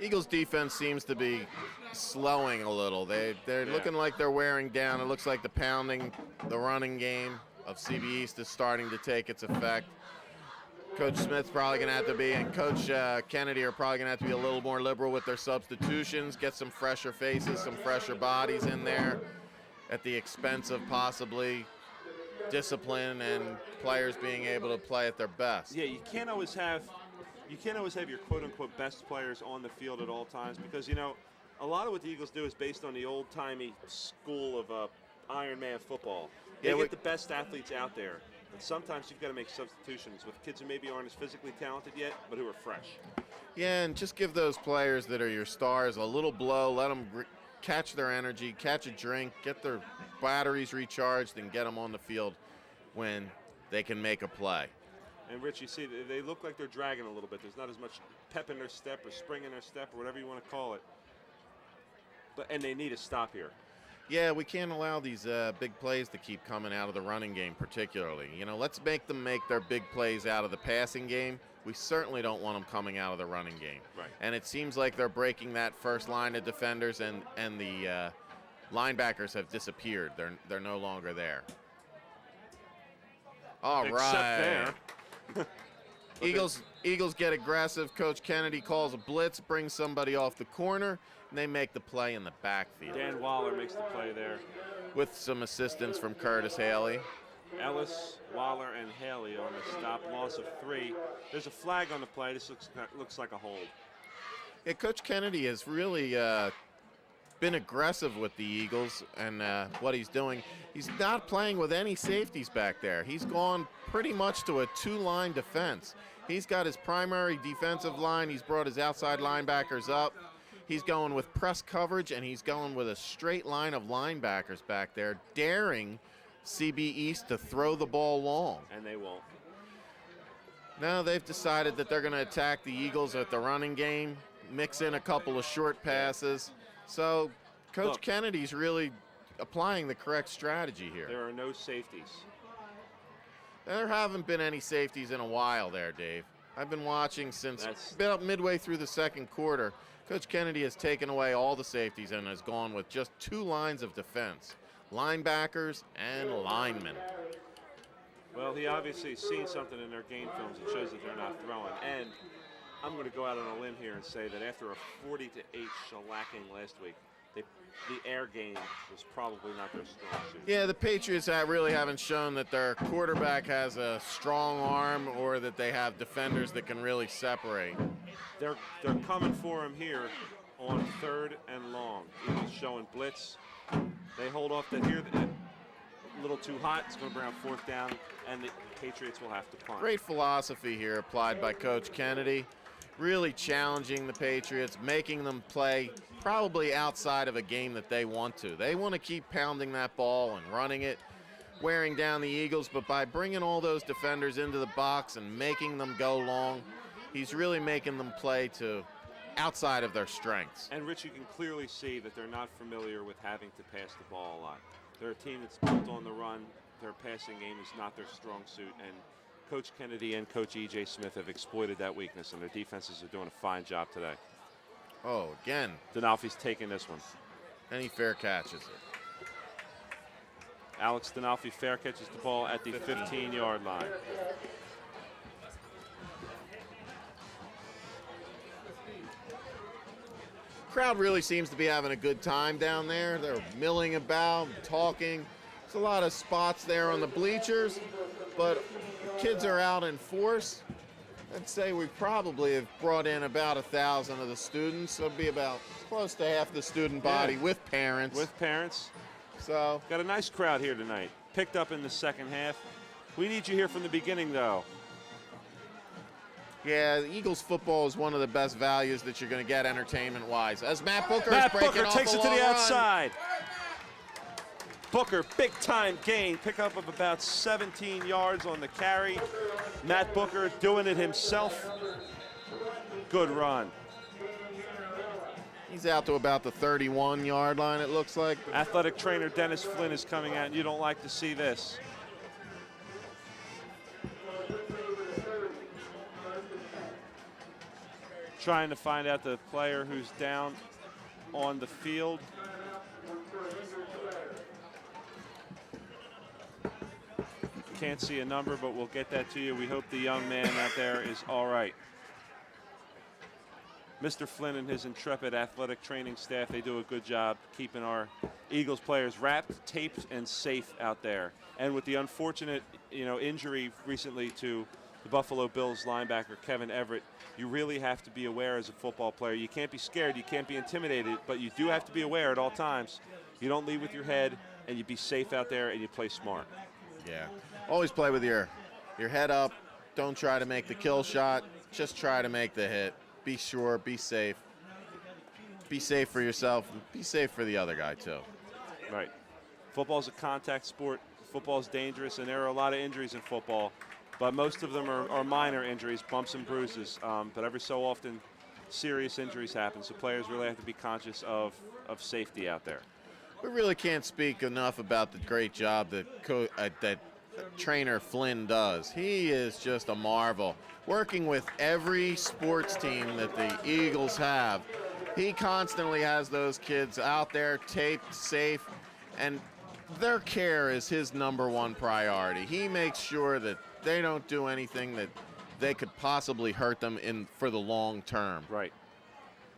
Eagles defense seems to be slowing a little. They're looking like they're wearing down. It looks like the running game of CB East is starting to take its effect. Coach Smith's probably going to have to be, and Coach Kennedy are probably going to have to be a little more liberal with their substitutions, get some fresher faces, some fresher bodies in there at the expense of possibly discipline and players being able to play at their best. Yeah, you can't always have your quote-unquote best players on the field at all times because, you know, a lot of what the Eagles do is based on the old-timey school of Iron Man football. They get the best athletes out there. And sometimes you've got to make substitutions with kids who maybe aren't as physically talented yet, but who are fresh. Yeah, and just give those players that are your stars a little blow, let them catch their energy, catch a drink, get their batteries recharged, and get them on the field when they can make a play. And, Rich, you see, they look like they're dragging a little bit. There's not as much pep in their step or spring in their step or whatever you want to call it. And they need a stop here. Yeah, we can't allow these big plays to keep coming out of the running game particularly. You know, let's make them make their big plays out of the passing game. We certainly don't want them coming out of the running game. Right. And it seems like they're breaking that first line of defenders, and the linebackers have disappeared. They're no longer there. All right. There. Eagles get aggressive. Coach Kennedy calls a blitz, brings somebody off the corner, and they make the play in the backfield. Dan Waller makes the play there. With some assistance from Curtis Haley. Ellis, Waller, and Haley on the stop, loss of 3. There's a flag on the play. This looks like a hold. Yeah, Coach Kennedy has really been aggressive with the Eagles and what he's doing. He's not playing with any safeties back there. He's gone pretty much to a 2-line defense. He's got his primary defensive line. He's brought his outside linebackers up. He's going with press coverage, and he's going with a straight line of linebackers back there, daring CB East to throw the ball long. And they won't. Now they've decided that they're going to attack the Eagles at the running game, mix in a couple of short passes. So Coach Kennedy's really applying the correct strategy here. There are no safeties. There haven't been any safeties in a while there, Dave. I've been watching since about midway through the second quarter. Coach Kennedy has taken away all the safeties and has gone with just 2 lines of defense, linebackers and linemen. Well, he obviously has seen something in their game films that shows that they're not throwing. And I'm going to go out on a limb here and say that after a 40-8 shellacking last week, the air game was probably not their strong suit. Yeah, the Patriots really haven't shown that their quarterback has a strong arm or that they have defenders that can really separate. They're coming for him here on 3rd and long. Eagles showing blitz. They hold off to here. A little too hot. It's going to bring up 4th down, and the Patriots will have to punt. Great philosophy here applied by Coach Kennedy. Really challenging the Patriots, making them play probably outside of a game that they want to. They want to keep pounding that ball and running it, wearing down the Eagles, but by bringing all those defenders into the box and making them go long, he's really making them play to outside of their strengths. And, Rich, you can clearly see that they're not familiar with having to pass the ball a lot. They're a team that's built on the run. Their passing game is not their strong suit, and Coach Kennedy and Coach E.J. Smith have exploited that weakness, and their defenses are doing a fine job today. Oh, again. Denalfi's taking this one. And he fair catches it. Alex Denalfi fair catches the ball at the 15-yard line. Crowd really seems to be having a good time down there. They're milling about, talking. There's a lot of spots there on the bleachers, but kids are out in force. I'd say we probably have brought in about 1,000 of the students. So it'll be about close to half the student body with parents. With parents. So got a nice crowd here tonight. Picked up in the second half. We need you here from the beginning, though. Yeah, the Eagles football is one of the best values that you're going to get entertainment-wise. As Matt Booker takes it to the outside. Booker, big-time gain, pickup of about 17 yards on the carry. Matt Booker doing it himself. Good run. He's out to about the 31-yard line, it looks like. Athletic trainer Dennis Flynn is coming out, and you don't like to see this. trying to find out the player who's down on the field. Can't see a number, but we'll get that to you. We hope the young man out there is all right. Mr. Flynn and his intrepid athletic training staff, they do a good job keeping our Eagles players wrapped, taped, and safe out there. And with the unfortunate, injury recently to the Buffalo Bills linebacker Kevin Everett, you really have to be aware as a football player. You can't be scared, you can't be intimidated, but you do have to be aware at all times. You don't lead with your head, and you be safe out there, and you play smart. Yeah. Always play with your head up. Don't try to make the kill shot. Just try to make the hit. Be sure, be safe. Be safe for yourself, and be safe for the other guy, too. Right. Football's a contact sport. Football's dangerous, and there are a lot of injuries in football. But most of them are minor injuries, bumps and bruises. But every so often, serious injuries happen. So players really have to be conscious of safety out there. We really can't speak enough about the great job that trainer Flynn does. He is just a marvel. Working with every sports team that the Eagles have, he constantly has those kids out there taped, safe, and their care is his #1 priority. He makes sure that they don't do anything that they could possibly hurt them for the long term. Right.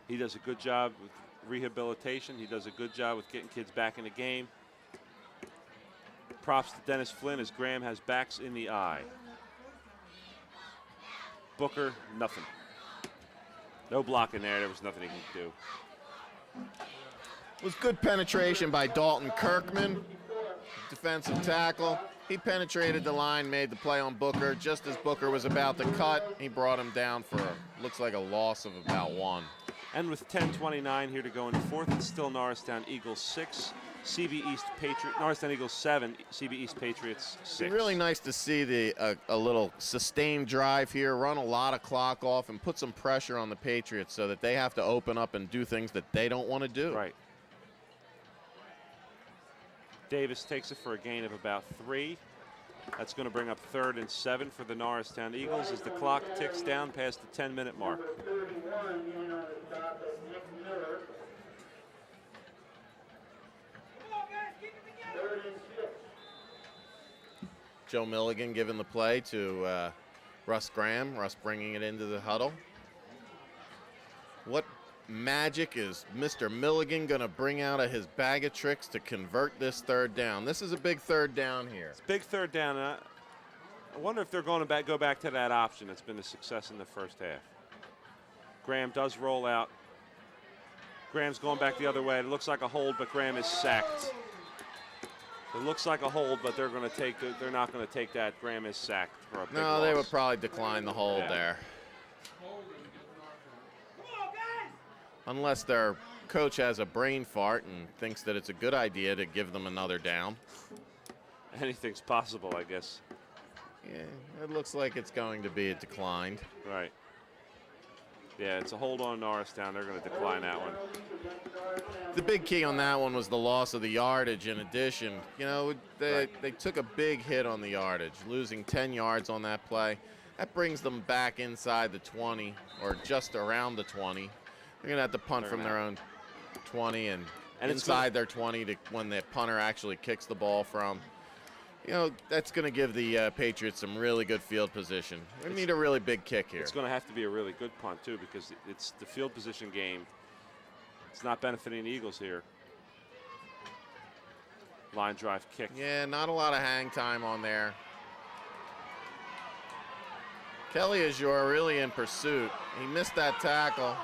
He does a good job with rehabilitation. He does a good job with getting kids back in the game. Props to Dennis Flynn as Graham has backs in the eye. Booker, nothing. No blocking there. There was nothing he could do. It was good penetration by Dalton Kirkman, defensive tackle. He penetrated the line, made the play on Booker. Just as Booker was about to cut, he brought him down for looks like a loss of about 1. And with 10:29 here to go in the fourth, it's still Norristown Eagles 6, Norristown Eagles 7, CB East Patriots 6. It's really nice to see a little sustained drive here, run a lot of clock off, and put some pressure on the Patriots so that they have to open up and do things that they don't want to do. Right. Davis takes it for a gain of about 3. That's going to bring up 3rd and 7 for the Norristown Eagles as the clock ticks down past the 10-minute mark. Joe Milligan giving the play to Russ Graham. Russ bringing it into the huddle. What magic is Mr. Milligan going to bring out of his bag of tricks to convert this 3rd down? This is a big 3rd down here. It's a big 3rd down. I wonder if they're going to go back to that option that's been a success in the first half. Graham does roll out. Graham's going back the other way. It looks like a hold, but Graham is sacked. It looks like a hold, but they're not going to take that. Graham is sacked for a big loss. They would probably decline the hold there. Unless their coach has a brain fart and thinks that it's a good idea to give them another down. Anything's possible, I guess. Yeah, it looks like it's going to be a declined. Right. Yeah, it's a hold on Norristown. They're going to decline that one. The big key on that one was the loss of the yardage. In addition, they took a big hit on the yardage, losing 10 yards on that play. That brings them back inside the 20 or just around the 20. They're going to have to punt from their own 20 and inside their 20 to when the punter actually kicks the ball from. That's going to give the Patriots some really good field position. They need a really big kick here. It's going to have to be a really good punt, too, because it's the field position game. It's not benefiting the Eagles here. Line drive kick. Yeah, not a lot of hang time on there. Kelly Azure really in pursuit. He missed that tackle.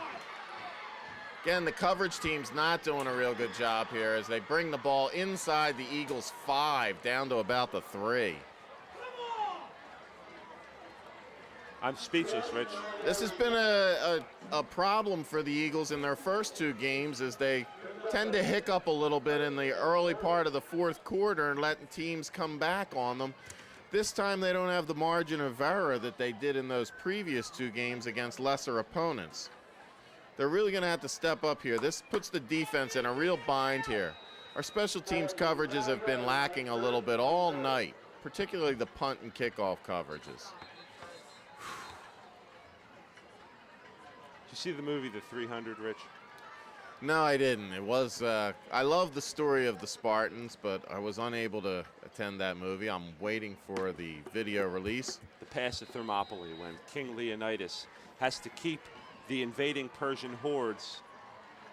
Again, the coverage team's not doing a real good job here as they bring the ball inside the Eagles' 5 down to about the 3. I'm speechless, Rich. This has been a problem for the Eagles in their first 2 games as they tend to hiccup a little bit in the early part of the 4th quarter and letting teams come back on them. This time they don't have the margin of error that they did in those previous 2 games against lesser opponents. They're really going to have to step up here. This puts the defense in a real bind here. Our special teams coverages have been lacking a little bit all night, particularly the punt and kickoff coverages. you see the movie The 300, Rich? No, I didn't. It was, I love the story of the Spartans, but I was unable to attend that movie. I'm waiting for the video release. The Pass of Thermopylae, when King Leonidas has to keep the invading Persian hordes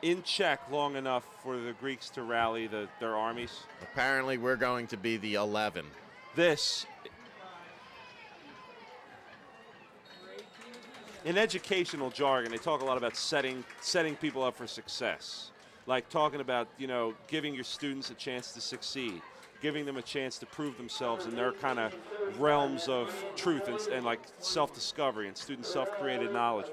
in check long enough for the Greeks to rally their armies. Apparently, we're going to be the 11. This, in educational jargon, they talk a lot about setting people up for success. Like talking about, giving your students a chance to succeed, giving them a chance to prove themselves in their kind of realms of truth and like self-discovery and student self-created knowledge.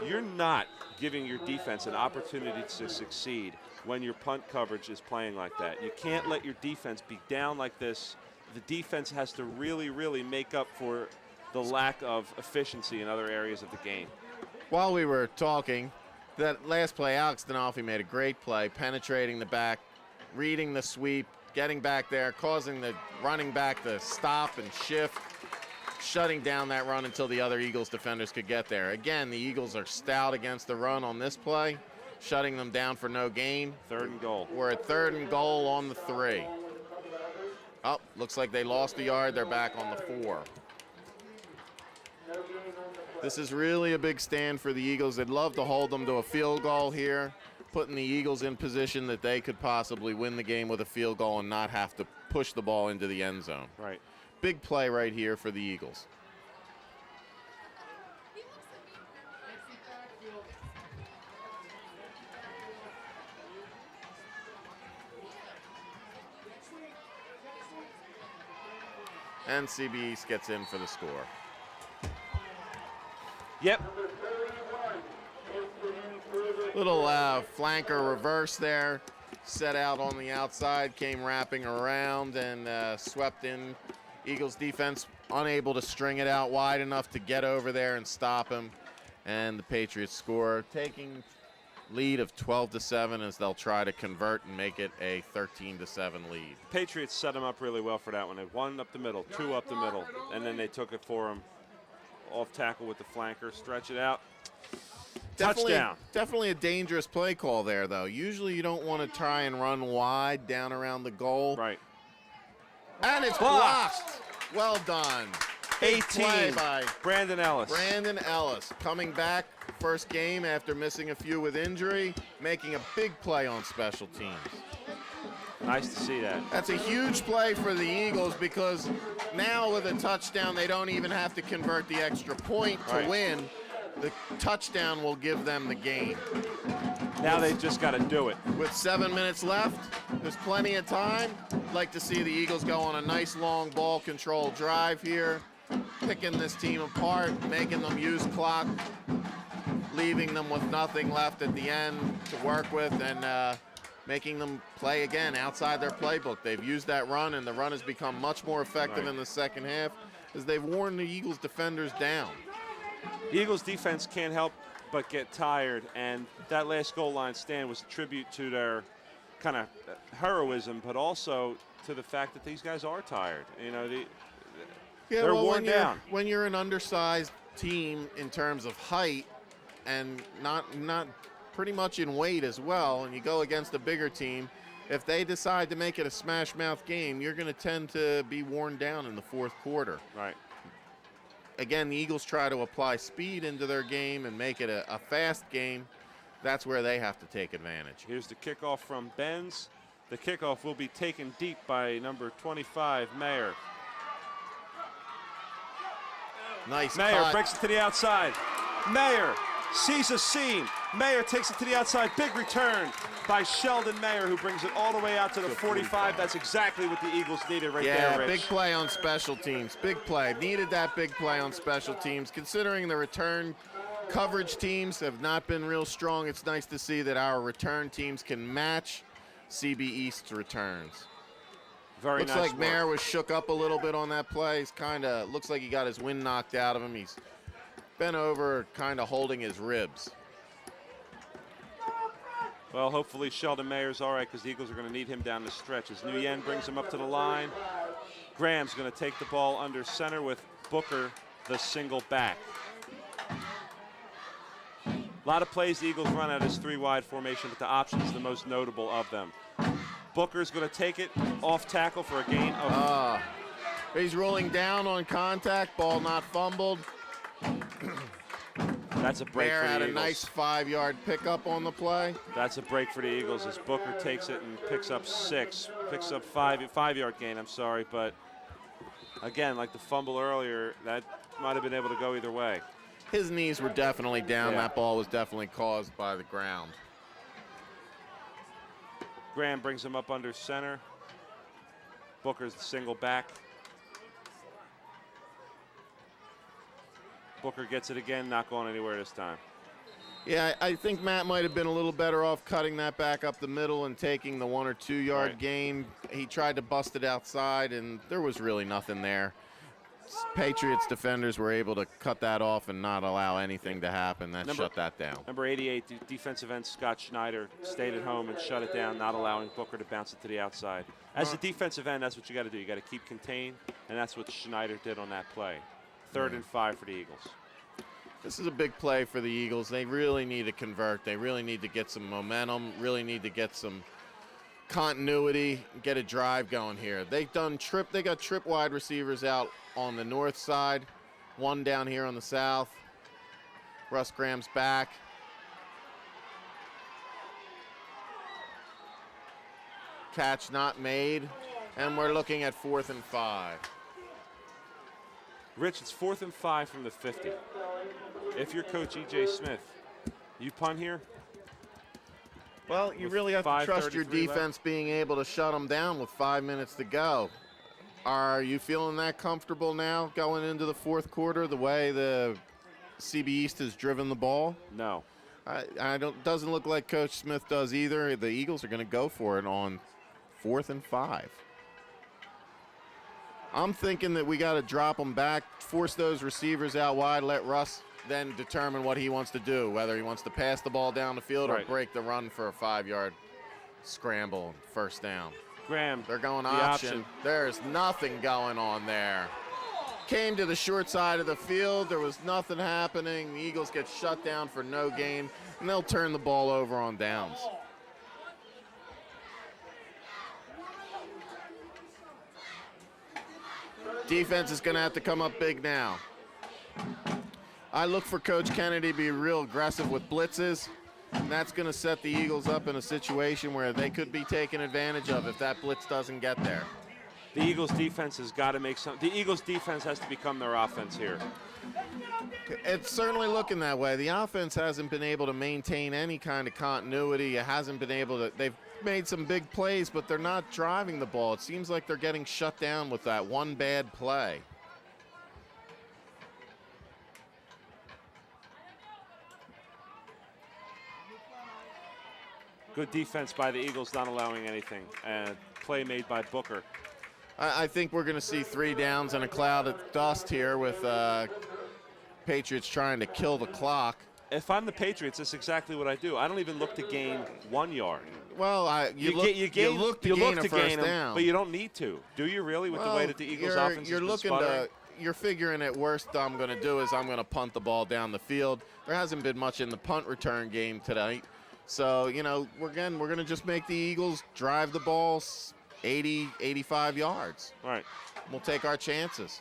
You're not giving your defense an opportunity to succeed when your punt coverage is playing like that. You can't let your defense be down like this. The defense has to really, really make up for the lack of efficiency in other areas of the game. While we were talking, that last play, Alex Denolfi made a great play, penetrating the back, reading the sweep, getting back there, causing the running back to stop and shift, shutting down that run until the other Eagles defenders could get there. Again, the Eagles are stout against the run on this play, shutting them down for no gain. 3rd and goal. We're at 3rd and goal on the 3. Oh, looks like they lost a yard. They're back on the 4. This is really a big stand for the Eagles. They'd love to hold them to a field goal here, putting the Eagles in position that they could possibly win the game with a field goal and not have to push the ball into the end zone. Right. Big play right here for the Eagles. And CB East gets in for the score. Yep. Little flanker reverse there. Set out on the outside, came wrapping around and swept in. Eagles defense unable to string it out wide enough to get over there and stop him. And the Patriots score, taking lead of 12-7 as they'll try to convert and make it a 13-7 lead. Patriots set them up really well for that one. They 1 up the middle, 2 up the middle, and then they took it for him. Off tackle with the flanker, stretch it out. Touchdown. Definitely a dangerous play call there, though. Usually you don't want to try and run wide down around the goal. Right. And it's blocked. Well done. Big 18 play by Brandon Ellis. Brandon Ellis coming back first game after missing a few with injury, making a big play on special teams. Nice to see that. That's a huge play for the Eagles because now with a touchdown, they don't even have to convert the extra point to win. The touchdown will give them the game. Now they've just got to do it. With 7 minutes left, there's plenty of time. I'd like to see the Eagles go on a nice long ball control drive here, picking this team apart, making them use clock, leaving them with nothing left at the end to work with, and making them play again outside their playbook. They've used that run, and the run has become much more effective in the second half as they've worn the Eagles defenders down. The Eagles defense can't help but get tired, and that last goal line stand was a tribute to their kind of heroism, but also to the fact that these guys are tired. They're worn down. When you're an undersized team in terms of height and not pretty much in weight as well, and you go against a bigger team, if they decide to make it a smash mouth game, you're going to tend to be worn down in the fourth quarter. Right. Again, the Eagles try to apply speed into their game and make it a fast game. That's where they have to take advantage. Here's the kickoff from Benz. The kickoff will be taken deep by number 25, Mayer. Nice Mayer cut. breaks it to the outside. Mayer sees a seam. Mayer takes it to the outside. Big return by Sheldon Mayer, who brings it all the way out to the 45. That's exactly what the Eagles needed right there, Rich. Big play on special teams. Big play. Needed that big play on special teams. Considering the return coverage teams have not been real strong, it's nice to see that our return teams can match CB East's returns. Very looks nice like work. Mayer was shook up a little bit on that play. He's looks like he got his wind knocked out of him. He's bent over, kind of holding his ribs. Well, hopefully Sheldon Mayer's all right, because the Eagles are going to need him down the stretch. As Nguyen brings him up to the line, Graham's going to take the ball under center with Booker, the single back. A lot of plays the Eagles run out of this 3-wide formation, but the option is the most notable of them. Booker's going to take it off tackle for a gain of... He's rolling down on contact, ball not fumbled. That's a break for the had Eagles. A nice 5-yard pickup on the play. That's a break for the Eagles as Booker takes it and picks up 5-yard gain, I'm sorry, but again, like the fumble earlier, that might have been able to go either way. His knees were definitely down. Yeah. That ball was definitely caused by the ground. Graham brings him up under center. Booker's the single back. Booker gets it again, not going anywhere this time. Yeah, I think Matt might have been a little better off cutting that back up the middle and taking the 1 or 2 yard gain. He tried to bust it outside, and there was really nothing there. Patriots defenders were able to cut that off and not allow anything to happen. That shut that down. Number 88, defensive end Scott Schneider stayed at home and shut it down, not allowing Booker to bounce it to the outside. As a defensive end, that's what you got to do. You got to keep contained, and that's what Schneider did on that play. 3rd and 5 for the Eagles. This is a big play for the Eagles. They really need to convert. They really need to get some momentum, really need to get some continuity, get a drive going here. They got trip wide receivers out on the north side, one down here on the south. Russ Graham's back. Catch not made, and we're looking at 4th and 5. Rich, it's 4th and 5 from the 50. If you're Coach E.J. Smith, you punt here? Well, you really have to trust your defense being able to shut them down with 5 minutes to go. Are you feeling that comfortable now going into the 4th quarter, the way the CB East has driven the ball? No. Doesn't look like Coach Smith does either. The Eagles are going to go for it on 4th and 5. I'm thinking that we got to drop them back, force those receivers out wide, let Russ then determine what he wants to do, whether he wants to pass the ball down the field or break the run for a 5-yard scramble, 1st down. Graham, they're going option. There's nothing going on there. Came to the short side of the field. There was nothing happening. The Eagles get shut down for no gain, and they'll turn the ball over on downs. Defense is going to have to come up big now. I look for Coach Kennedy to be real aggressive with blitzes, and that's going to set the Eagles up in a situation where they could be taken advantage of if that blitz doesn't get there. The Eagles defense has got to make some. The Eagles defense has to become their offense here. It's certainly looking that way. The offense hasn't been able to maintain any kind of continuity. It hasn't been able to. They've made some big plays, but they're not driving the ball. It seems like they're getting shut down with that one bad play. Good defense by the Eagles, not allowing anything. Play made by Booker. I think we're going to see 3 downs and a cloud of dust here with Patriots trying to kill the clock. If I'm the Patriots, that's exactly what I do. I don't even look to gain 1 yard. Well, you look to gain a first down. But you don't need to. Do you really with the way that the Eagles offense is sputtering? You're figuring at worst I'm going to do is I'm going to punt the ball down the field. There hasn't been much in the punt return game tonight. So, we're going to just make the Eagles drive the ball 80, 85 yards. Right. We'll take our chances.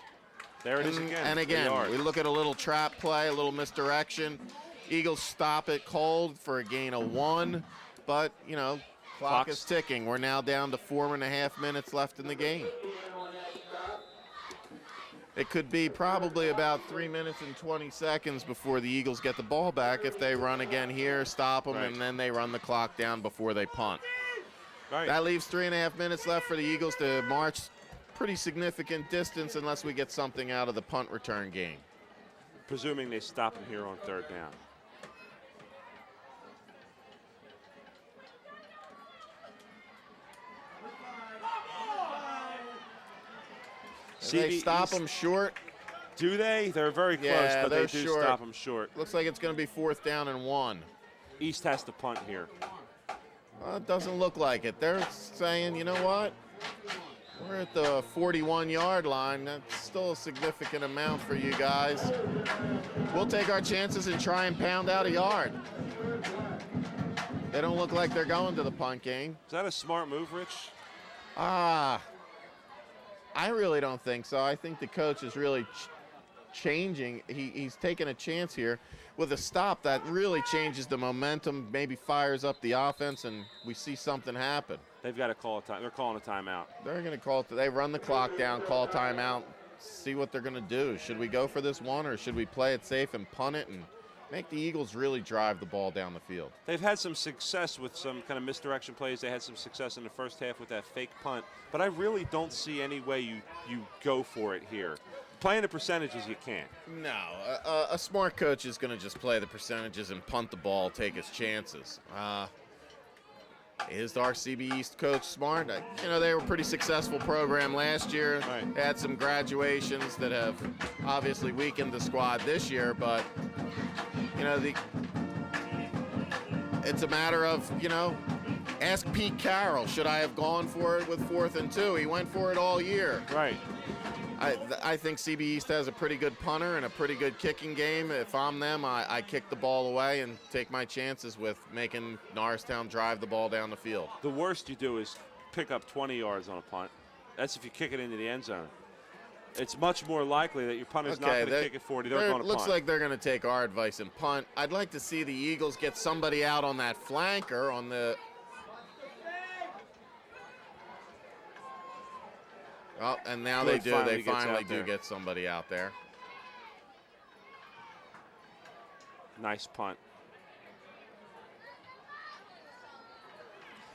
There it is again. And again, we look at a little trap play, a little misdirection. Eagles stop it cold for a gain of 1. But, clock is ticking. We're now down to 4.5 minutes left in the game. It could be probably about 3 minutes and 20 seconds before the Eagles get the ball back if they run again here, stop them, and then they run the clock down before they punt. Right. That leaves 3.5 minutes left for the Eagles to march pretty significant distance unless we get something out of the punt return game. Presuming they stop him here on 3rd down. They stop them short. Do they? They're very close, but they do stop them short. Looks like it's going to be 4th down and 1. East has to punt here. Well, it doesn't look like it. They're saying, you know what? We're at the 41-yard line. That's still a significant amount for you guys. We'll take our chances and try and pound out a yard. They don't look like they're going to the punt game. Is that a smart move, Rich? I really don't think so. I think the coach is really changing. He's taking a chance here with a stop that really changes the momentum, maybe fires up the offense, and we see something happen. They've got to call a time. They're calling a timeout. They're going to call it. They run the clock down, call timeout, see what they're going to do. Should we go for this one, or should we play it safe and punt it and make the Eagles really drive the ball down the field? They've had some success with some kind of misdirection plays. They had some success in the first half with that fake punt. But I really don't see any way you go for it here. Playing the percentages, you can't. No, a smart coach is going to just play the percentages and punt the ball, take his chances. Is our CB East coach smart? You know, they were a pretty successful program last year. Right. They had some graduations that have obviously weakened the squad this year, but, you know, it's a matter of, you know, ask Pete Carroll, should I have gone for it with 4th and 2? He went for it all year. Right. I think CB East has a pretty good punter and a pretty good kicking game. If I'm them, I kick the ball away and take my chances with making Noristown drive the ball down the field. The worst you do is pick up 20 yards on a punt. That's if you kick it into the end zone. It's much more likely that your punter's not going to kick it 40. They're going to punt. Looks like they're going to take our advice and punt. I'd like to see the Eagles get somebody out on that flanker on the... Oh, and now they do. They finally do get somebody out there. Nice punt.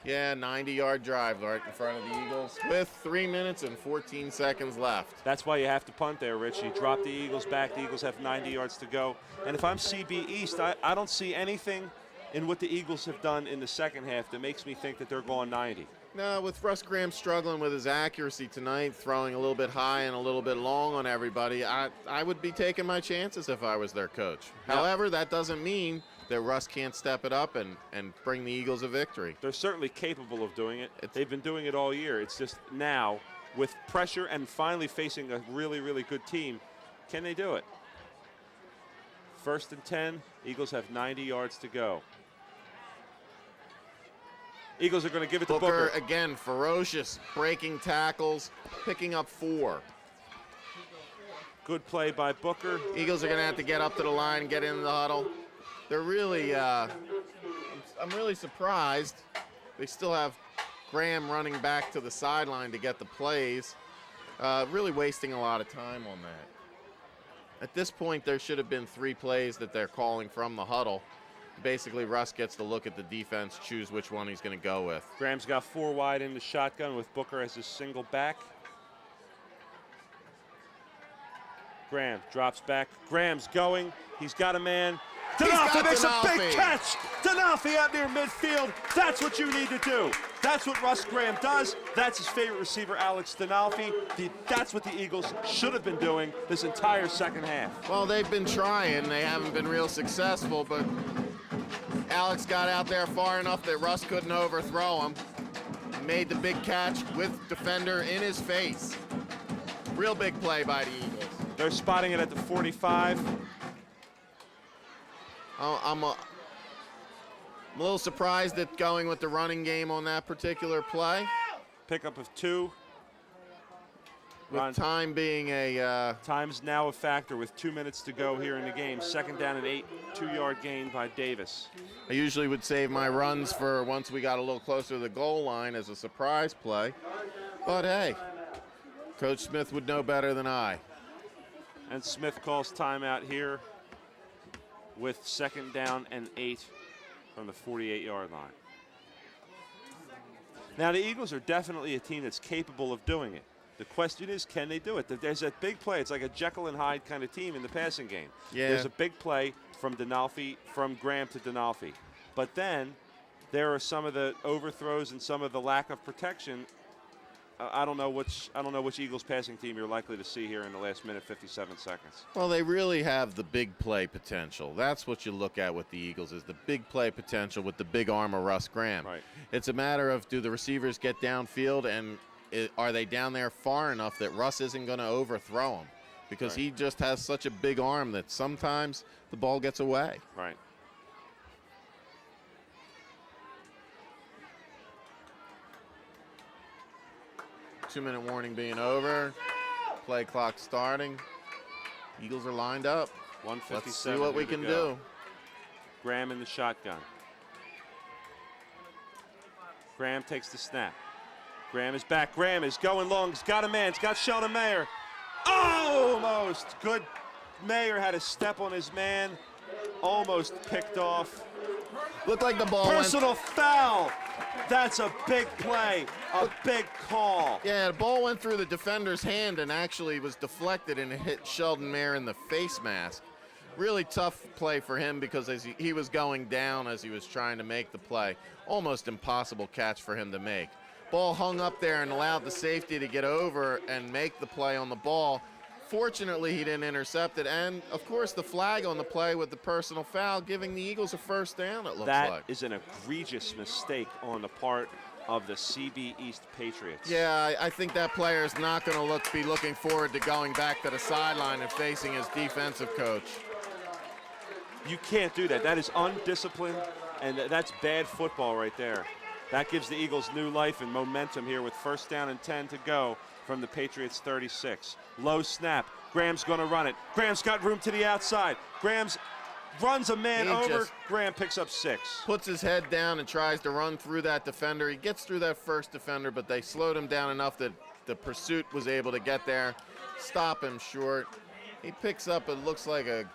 Yeah, 90-yard drive right in front of the Eagles with 3 minutes and 14 seconds left. That's why you have to punt there, Rich. You drop the Eagles back. The Eagles have 90 yards to go. And if I'm CB East, I don't see anything in what the Eagles have done in the second half that makes me think that they're going 90. No, with Russ Graham struggling with his accuracy tonight, throwing a little bit high and a little bit long on everybody, I would be taking my chances if I was their coach. Yep. However, that doesn't mean that Russ can't step it up and bring the Eagles a victory. They're certainly capable of doing it. They've been doing it all year. It's just now, with pressure and finally facing a really, really good team, can they do it? 1st and 10, Eagles have 90 yards to go. Eagles are going to give it to Booker. Again, ferocious, breaking tackles, picking up 4. Good play by Booker. Eagles are going to have to get up to the line, get in the huddle. They're really, I'm really surprised. They still have Graham running back to the sideline to get the plays. Really wasting a lot of time on that. At this point, there should have been 3 plays that they're calling from the huddle. Basically, Russ gets to look at the defense, choose which one he's going to go with. Graham's got 4 wide in the shotgun with Booker as his single back. Graham drops back. Graham's going. He's got a man. Denalfi makes a big catch. Denalfi out near midfield. That's what you need to do. That's what Russ Graham does. That's his favorite receiver, Alex Denalfi. That's what the Eagles should have been doing this entire second half. Well, they've been trying. They haven't been real successful, but Alex got out there far enough that Russ couldn't overthrow him. Made the big catch with defender in his face. Real big play by the Eagles. They're spotting it at the 45. I'm a little surprised at going with the running game on that particular play. Pickup of 2. With time being a... Time's now a factor with 2 minutes to go here in the game. 2nd down and 8, 2-yard gain by Davis. I usually would save my runs for once we got a little closer to the goal line as a surprise play. But hey, Coach Smith would know better than I. And Smith calls timeout here with 2nd down and 8 from the 48-yard line. Now, the Eagles are definitely a team that's capable of doing it. The question is, can they do it? There's that big play. It's like a Jekyll and Hyde kind of team in the passing game. Yeah. There's a big play from Denalfi, from Graham to Denalfi. But then there are some of the overthrows and some of the lack of protection. I don't know which Eagles passing team you're likely to see here in the last minute, 57 seconds. Well, they really have the big play potential. That's what you look at with the Eagles, is the big play potential with the big arm of Russ Graham. Right. It's a matter of, do the receivers get downfield and are they down there far enough that Russ isn't going to overthrow him? Because Right. he just has such a big arm that sometimes the ball gets away. Right. Two-minute warning being over. Play clock starting. Eagles are lined up. 157. Let's see what we can do. Graham in the shotgun. Graham takes the snap. Graham is back. Graham is going long. He's got a man. He's got Sheldon Mayer. Almost. Good. Mayer had a step on his man. Almost picked off. Looked like the ball went. Personal foul. That's a big play. A big call. Yeah, the ball went through the defender's hand and actually was deflected and it hit Sheldon Mayer in the face mask. Really tough play for him because as he was going down as he was trying to make the play. Almost impossible catch for him to make. Ball hung up there and allowed the safety to get over and make the play on the ball. Fortunately, he didn't intercept it. And, of course, the flag on the play with the personal foul, giving the Eagles a first down, it looks like. That is an egregious mistake on the part of the CB East Patriots. Yeah, I think that player is not going to be looking forward to going back to the sideline and facing his defensive coach. You can't do that. That is undisciplined, and that's bad football right there. That gives the Eagles new life and momentum here with 1st down and 10 to go from the Patriots 36. Low snap. Graham's going to run it. Graham's got room to the outside. Graham's runs a man over. Graham picks up 6. Puts his head down and tries to run through that defender. He gets through that first defender, but they slowed him down enough that the pursuit was able to get there, stop him short. He picks up, it looks like a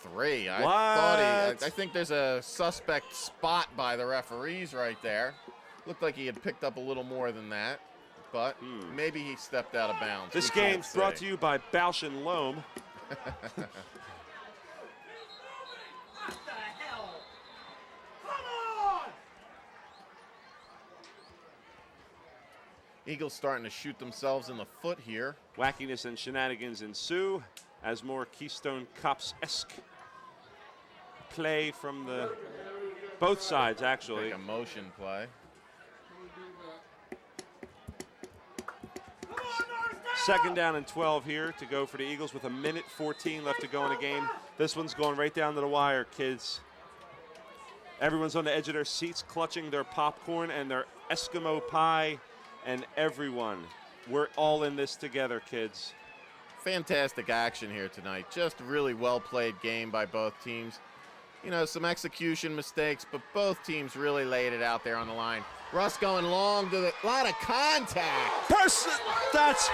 3. I think there's a suspect spot by the referees right there. Looked like he had picked up a little more than that, but maybe he stepped out of bounds. This game's brought to you by Bausch & Lomb. Eagles starting to shoot themselves in the foot here. Wackiness and shenanigans ensue as more Keystone Cops-esque play from both sides, actually. Like a motion play. Second down and 12 here to go for the Eagles with 1:14 left to go in the game. This one's going right down to the wire, kids. Everyone's on the edge of their seats clutching their popcorn and their Eskimo pie, and everyone, we're all in this together, kids. Fantastic action here tonight. Just a really well-played game by both teams. You know, some execution mistakes, but both teams really laid it out there on the line. Russ going long to a lot of contact.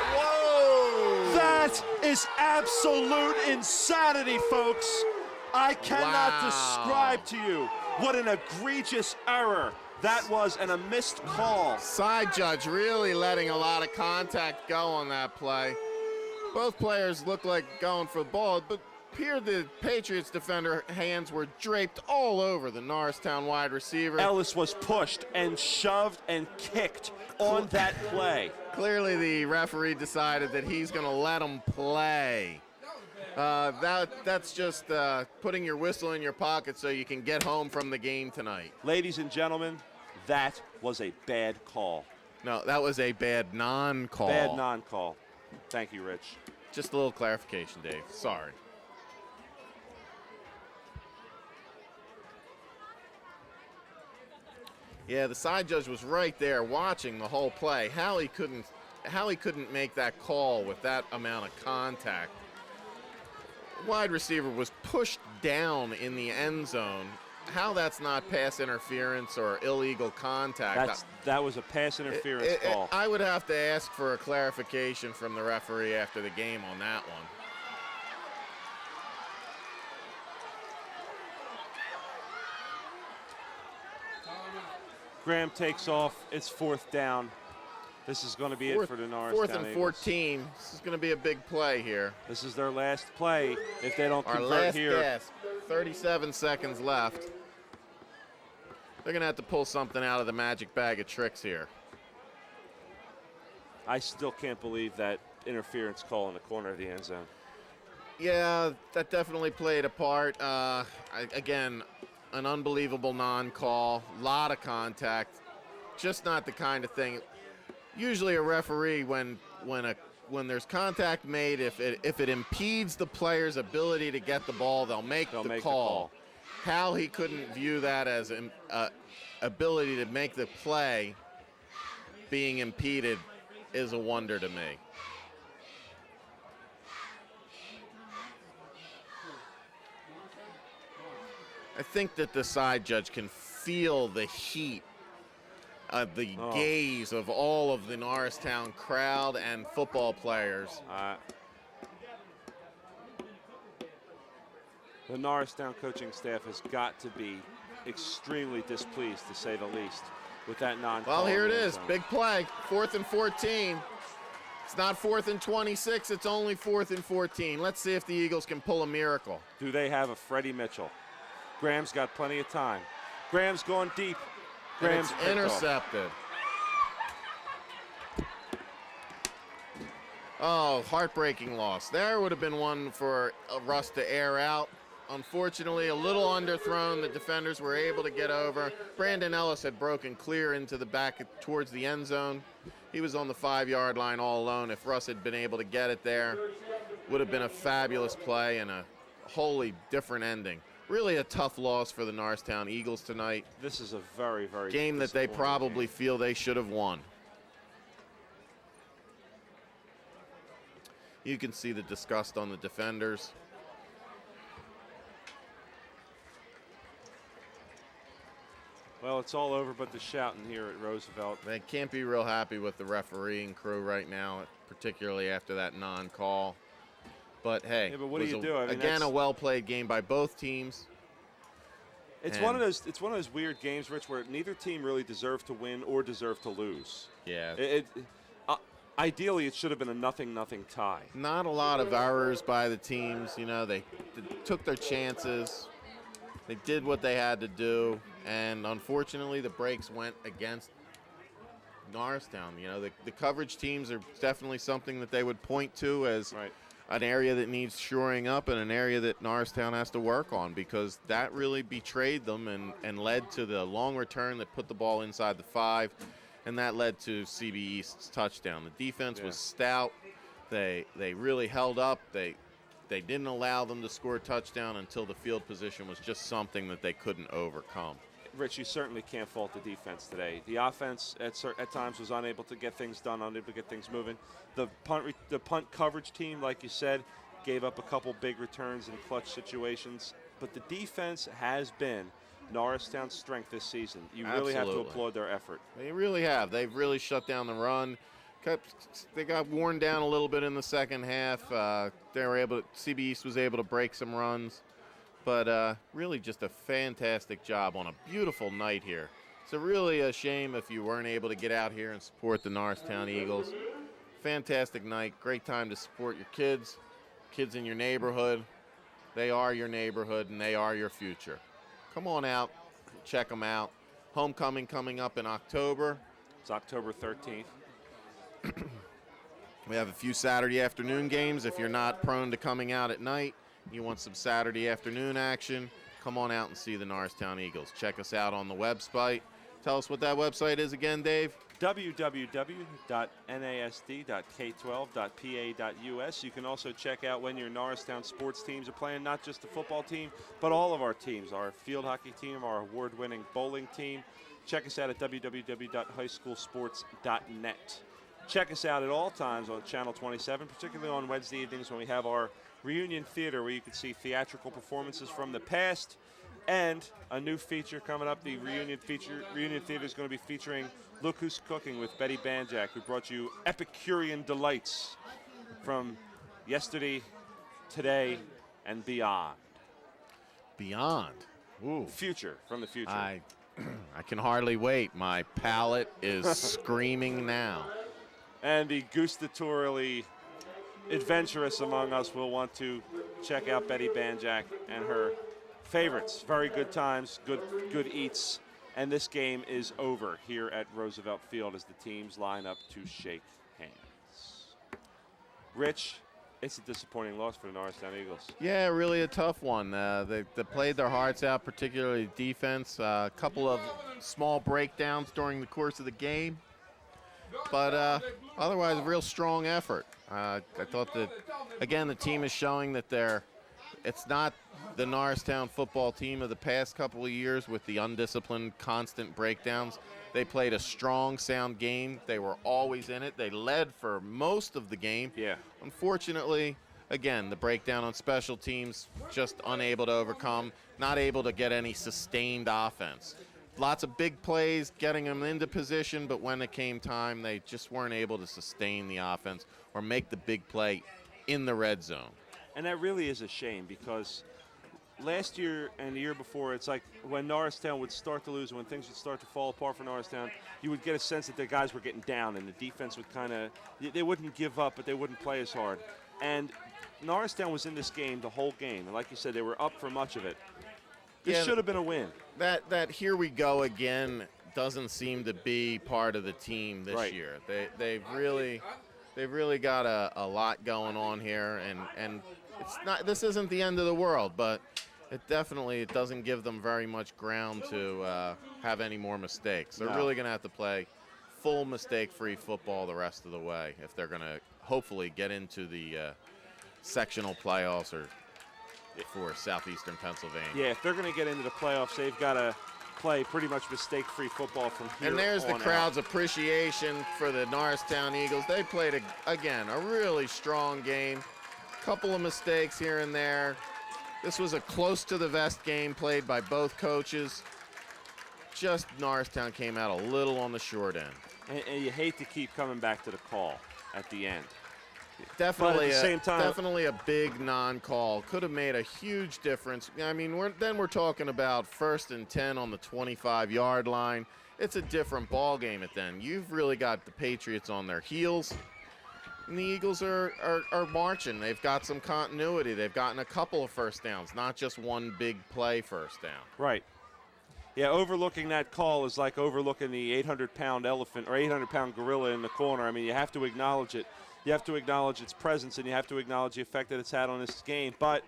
Whoa! That is absolute insanity, folks. I cannot describe to you what an egregious error that was, and a missed call. Side judge really letting a lot of contact go on that play. Both players looked like going for the ball, but here the Patriots defender hands were draped all over the Noristown wide receiver. Ellis was pushed and shoved and kicked on that play. Clearly the referee decided that he's going to let him play. That's just putting your whistle in your pocket so you can get home from the game tonight. Ladies and gentlemen, that was a bad call. No, that was a bad non-call. Bad non-call. Thank you, Rich. Just a little clarification, Dave. Sorry. Yeah, the side judge was right there watching the whole play. How he couldn't make that call with that amount of contact. Wide receiver was pushed down in the end zone. How that's not pass interference or illegal contact. That was a pass interference call. I would have to ask for a clarification from the referee after the game on that one. Graham takes off. It's 4th down. This is going to be it for the Norristown 4th and Eagles. 14. This is going to be a big play here. This is their last play if they don't Our convert last here. gasp. 37 seconds left. They're going to have to pull something out of the magic bag of tricks here. I still can't believe that interference call in the corner of the end zone. Yeah, that definitely played a part. Again, an unbelievable non-call, lot of contact. Just not the kind of thing. usually a referee, when there's contact made, if it impedes the player's ability to get the ball, they'll make the call. How he couldn't view that as an ability to make the play being impeded is a wonder to me. I think that the side judge can feel the heat of the gaze of all of the Noristown crowd and football players. The Noristown coaching staff has got to be extremely displeased, to say the least, with that non-call. Well, here it is, big play, 4th and 14. It's not 4th and 26, it's only 4th and 14. Let's see if the Eagles can pull a miracle. Do they have a Freddie Mitchell? Graham's got plenty of time. Graham's going deep. Graham's intercepted. Oh, heartbreaking loss. There would have been one for Russ to air out. Unfortunately, a little underthrown. The defenders were able to get over. Brandon Ellis had broken clear into the back towards the end zone. He was on the 5-yard line all alone. If Russ had been able to get it there, would have been a fabulous play and a wholly different ending. Really a tough loss for the Noristown Eagles tonight. This is a very, very game that they probably feel they should have won. You can see the disgust on the defenders. Well, it's all over but the shouting here at Roosevelt. They can't be real happy with the refereeing crew right now, particularly after that non-call. But hey, but what do you do? I mean, again, a well-played game by both teams. It's one of those weird games, Rich, where neither team really deserved to win or deserved to lose. Yeah. Ideally, it should have been a 0-0 tie. Not a lot of errors by the teams. You know, they took their chances. They did what they had to do, and unfortunately, the breaks went against Noristown. You know, the coverage teams are definitely something that they would point to as an area that needs shoring up and an area that Noristown has to work on, because that really betrayed them and led to the long return that put the ball inside the 5, and that led to CB East's touchdown. The defense was stout. They really held up. They didn't allow them to score a touchdown until the field position was just something that they couldn't overcome. Rich, you certainly can't fault the defense today. The offense at times was unable to get things done, unable to get things moving. The punt coverage team, like you said, gave up a couple big returns in clutch situations. But the defense has been Noristown's strength this season. You really have to applaud their effort. They really have. They've really shut down the run. They got worn down a little bit in the second half. CB East was able to break some runs. But really just a fantastic job on a beautiful night here. It's really a shame if you weren't able to get out here and support the Noristown Eagles. Fantastic night. Great time to support your kids in your neighborhood. They are your neighborhood, and they are your future. Come on out. Check them out. Homecoming coming up in October. It's October 13th. We have a few Saturday afternoon games. If you're not prone to coming out at night, you want some Saturday afternoon action, come on out and see the Noristown Eagles. Check us out on the website. Tell us what that website is again, Dave. www.nasd.k12.pa.us. You can also check out when your Noristown sports teams are playing, not just the football team, but all of our teams, our field hockey team, our award-winning bowling team. Check us out at www.highschoolsports.net. Check us out at all times on Channel 27, particularly on Wednesday evenings when we have our Reunion Theater, where you can see theatrical performances from the past, and a new feature coming up. The Reunion Theater is going to be featuring Look Who's Cooking with Betty Banjack, who brought you Epicurean delights from yesterday, today, and beyond. Beyond? Ooh. Future, from the future. I can hardly wait. My palate is screaming now. And the gustatorially adventurous among us will want to check out Betty Banjack and her favorites. Very good times, good eats. And this game is over here at Roosevelt Field as the teams line up to shake hands. Rich, it's a disappointing loss for the Noristown Eagles. Yeah, really a tough one. They played their hearts out, particularly defense. A couple of small breakdowns during the course of the game. But otherwise, a real strong effort. I thought that, again, the team is showing that it's not the Noristown football team of the past couple of years with the undisciplined, constant breakdowns. They played a strong, sound game. They were always in it. They led for most of the game. Yeah. Unfortunately, again, the breakdown on special teams, just unable to overcome, not able to get any sustained offense. Lots of big plays, getting them into position, but when it came time, they just weren't able to sustain the offense or make the big play in the red zone. And that really is a shame, because last year and the year before, it's like when Noristown would start to lose, when things would start to fall apart for Noristown, you would get a sense that their guys were getting down, and the defense would they wouldn't give up, but they wouldn't play as hard. And Noristown was in this game the whole game, and like you said, they were up for much of it. This should have been a win. That here we go again doesn't seem to be part of the team this year. They've really got a lot going on here, and it's not. This isn't the end of the world, but it doesn't give them very much ground to have any more mistakes. They're really going to have to play full mistake-free football the rest of the way if they're going to hopefully get into the sectional playoffs or for Southeastern Pennsylvania. Yeah, if they're going to get into the playoffs, they've got to play pretty much mistake-free football from here on. And there's the crowd's appreciation for the Noristown Eagles. They played, again, a really strong game. Couple of mistakes here and there. This was a close to the vest game played by both coaches. Just Noristown came out a little on the short end. And you hate to keep coming back to the call at the end. Definitely, but at the same time, definitely a big non-call. Could have made a huge difference. I mean, we're talking about 1st and 10 on the 25-yard line. It's a different ball game at then. You've really got the Patriots on their heels. And the Eagles are marching. They've got some continuity. They've gotten a couple of first downs, not just one big play first down. Right. Yeah, overlooking that call is like overlooking the 800-pound elephant or 800-pound gorilla in the corner. I mean, you have to acknowledge it. You have to acknowledge its presence, and you have to acknowledge the effect that it's had on this game. But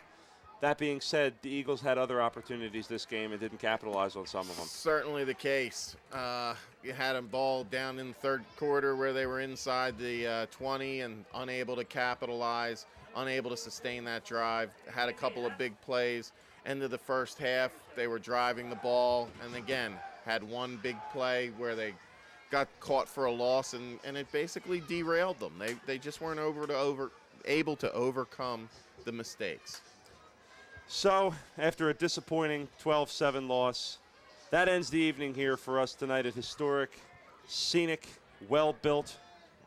that being said, the Eagles had other opportunities this game and didn't capitalize on some of them. Certainly the case. You had a ball down in the third quarter where they were inside the 20 and unable to capitalize, unable to sustain that drive. Had a couple of big plays. End of the first half, they were driving the ball, and again, had one big play where they got caught for a loss, and it basically derailed them. They just weren't able to overcome the mistakes. So, after a disappointing 12-7 loss, that ends the evening here for us tonight at historic, scenic, well-built,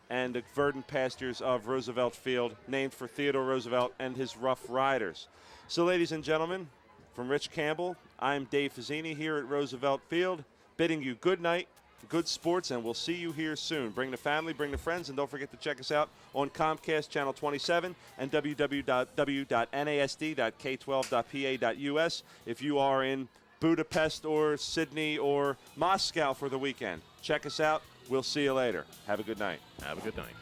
and the verdant pastures of Roosevelt Field, named for Theodore Roosevelt and his Rough Riders. So, ladies and gentlemen, from Rich Campbell, I'm Dave Fazzini here at Roosevelt Field, bidding you good night, good sports, and we'll see you here soon. Bring the family, bring the friends, and don't forget to check us out on Comcast Channel 27 and www.nasd.k12.pa.us if you are in Budapest or Sydney or Moscow for the weekend. Check us out. We'll see you later. Have a good night. Have a good night.